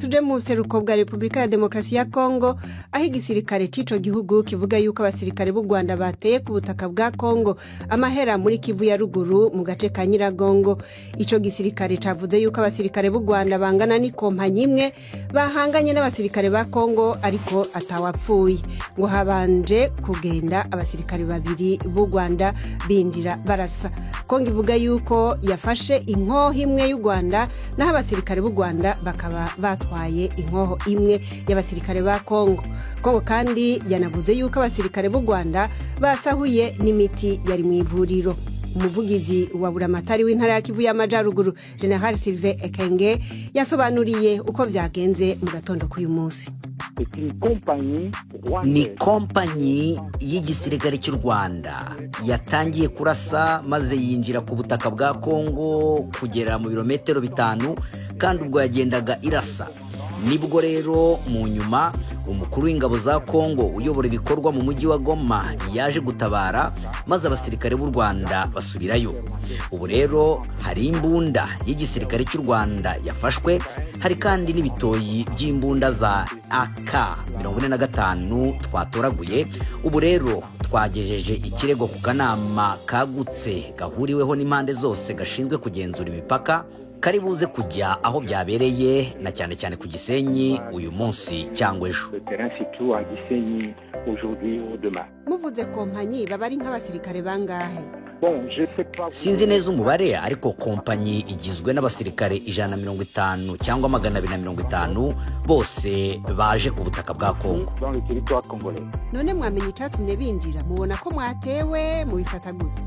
tuje mu seruko bwa Republika ya Demokarasi ya Kongo aho igisirikare c'ico gihugu kivuga yuko abasirikare b'u Rwanda bateye ku butaka bwa Kongo amahera muri Kivu ya ruguru mu gace ka Nyiragongo. Ico gisirikare cavuze yuko abasirikare b'u Rwanda bangana n'ikompanyi imwe bahanganye n'abasirikare ba Kongo ariko atawapfuye, ngo habanje kugenda abasirikare babiri b'u Rwanda bindira barasa. Kongo ivuga yuko yafashe inkoho imwe y'u Rwanda naho abasirikare b'u Rwanda bakaba batwaye inkoho imwe y'abasirikare ba Kongo. Kongo kandi yanavuze yuko abasirikare b'u Rwanda basahuye n'imiti yari mu ivuriro. Umuvugizi wa buramatari w'intara ya Kivu y'Amajyaruguru General Sylvain Ekenge yasobanuriye uko byagenze mu gatondo k'uyu munsi. Ni kompanyi y'igisirikare cy'u Rwanda yatangiye kurasa maze yinjira ku butaka bwa Kongo kugera mu birometero 5 kandi ubwo yagendaga irasa. Nibwo rero mu nyuma umukuru w'ingabo za Kongo uyobora ibikorwa mu mujyi wa Goma yaje gutabara maze abasirikare b'u Rwanda basubirayo. Ubu rero hari imbunda y'igisirikare cy'u Rwanda yafashwe, hari kandi n'ibitoyi by'imbunda za AK-45 twatoraguye. Ubu rero twagejeje ikirego ku kanama kagutse gahuriweho n'impande zose gashinzwe kugenzura imipaka karibuze kujya aho byabereye na cyane cyane ku Gisenyi uyu munsi cyangwa ejo. Muvuze kompanyi baba ari nk'abasirikare bangahe? Sinzi neza umubare ariko kompanyi igizwe n'abasirikare 150 cyangwa 250 bose baje ku butaka bwa Kongo. None mwamenye icyatumye binjira, mubona ko mwatewe mubifata gute?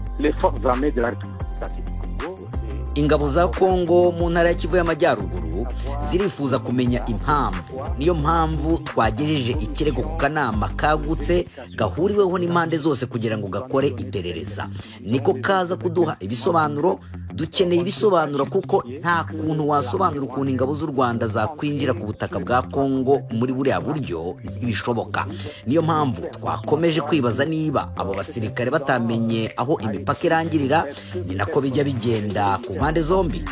Ingabo za Kongo mu ntara ya Kivu y'Amajyaruguru zirifuza kumenya impamvu. Niyo mpamvu twagejeje ikirego ku kanama kagutse gahuriweho n'impande zose kugira ngo gakore iperereza. Niko kaza kuduha ibisobanuro. Dukeneye ibisobanuro kuko nta kuntu wasobanura ukuntu ingabo z'u Rwanda zakwinjira ku butaka bwa Kongo muri buriya buryo, ntibishoboka. Niyo mpamvu twakomeje kwibaza niba abo basirikare batamenye aho imipaka irangirira, ni nako bijya bigenda ku mpande zombi.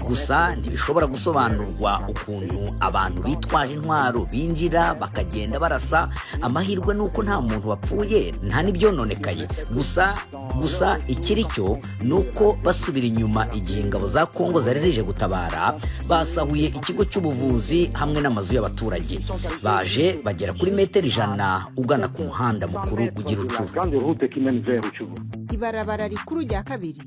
Gusa ntibishobora gusobanurwa ukuntu abantu bitwaje intwaro binjira bakagenda barasa. Amahirwe nuko nta muntu wapfuye nta n'ibyononekaye. Gusa ikiri cyo nuko basubira inyuma igihe ingabo za Kongo zari zije gutabara, basahuye ikigo cy'ubuvuzi hamwe n'amazu y'abaturage. Baje bagera kuri metero 100 ugana ku muhanda mukuru ugira Rucuru. Ibarabara rikuru rya kabiri?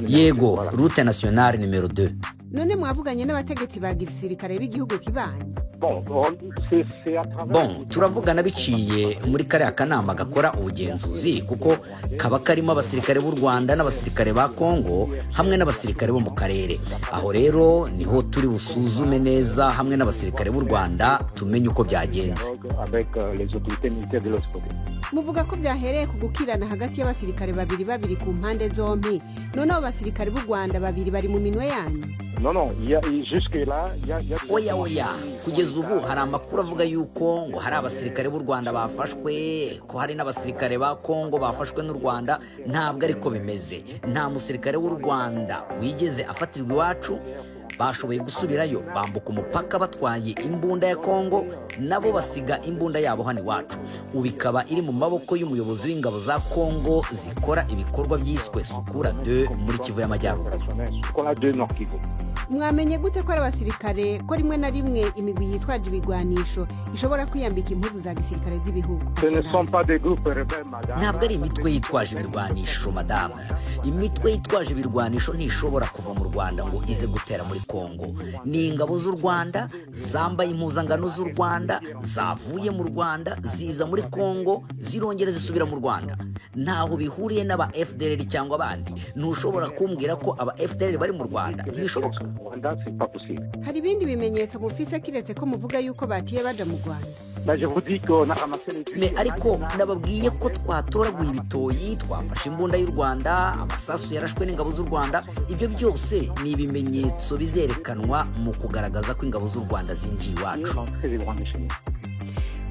Yego, route nationale numero 2. None mwavuganye n'abategetsi ba gisirikare b'igihugu kibanye? Turavugana biciye muri kariya kanama gakora ubugenzuzi kuko kaba karimo abasirikare b'u Rwanda n'abasirikare ba Kongo hamwe n'abasirikare bo mu karere. Aho rero niho turi busuzume neza hamwe n'abasirikare b'u Rwanda tumenye uko byagenze. Muvuga ko byahereye ku gukirana hagati y'abasirikare babiri ku mpande zombi. None abo basirikare b'u Rwanda babiri bari mu minwe yanyu? Oya, kugeza ubu hari amakuru avuga yuko ngo hari abasirikare b'u Rwanda bafashwe, ko hari n'abasirikare ba Kongo bafashwe n'u Rwanda. Ntabwo ariko bimeze. Nta musirikare w'u Rwanda wigeze afatirwa iwacu. Bashoboye gusubirayo bambuka umupaka batwaye imbunda ya Kongo, nabo basiga imbunda yabo hano iwacu. Ubikaba iri mu maboko y'umuyobozi w'ingabo za Kongo zikora ibikorwa byiswe Sukura 2 muri Kivu y'Amajyaruguru. Mwamenye gute ko ari abasirikare ko rimwe na rimwe imigwi yitwaje ibigwanisho ishobora kwiyambika impuzu za gisirikare z'ibihugu? Ntabwo ari imitwe yitwaje ibirwanisho madame. Imitwe yitwaje ibirwanisho ntishobora kuva mu Rwanda ngo ize gutera muri Kongo. Ni ingabo z'u Rwanda zambaye impuzangano z'u Rwanda zavuye mu Rwanda ziza muri Kongo zirongera zisubira mu Rwanda. Ntaho bihuriye n'aba FDLR cyangwa abandi. Ntushobora kumbwira ko aba FDLR bari mu Rwanda. Ntibishoboka. Hari ibindi bimenyetso mufise kiretse ko muvuga yuko baciye baja mu Rwanda? Ariko nababwiye ko twatoraguye ibitoyi, twafashe imbunda y'u Rwanda, amasasu yarashwe n'ingabo z'u Rwanda. Ibyo byose ni ibimenyetso bizerekanwa mu kugaragaza ko ingabo z'u Rwanda zinjiye iwacu.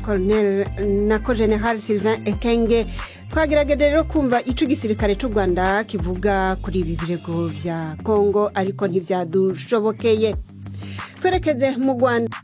Colonel nako General Sylvain Ekenge twagerageje rero kumva ico gisirikare cy'u Rwanda kivuga kuri ibi birego vya Kongo ariko ntivyadushobokeye. twerekeze mu Rwanda.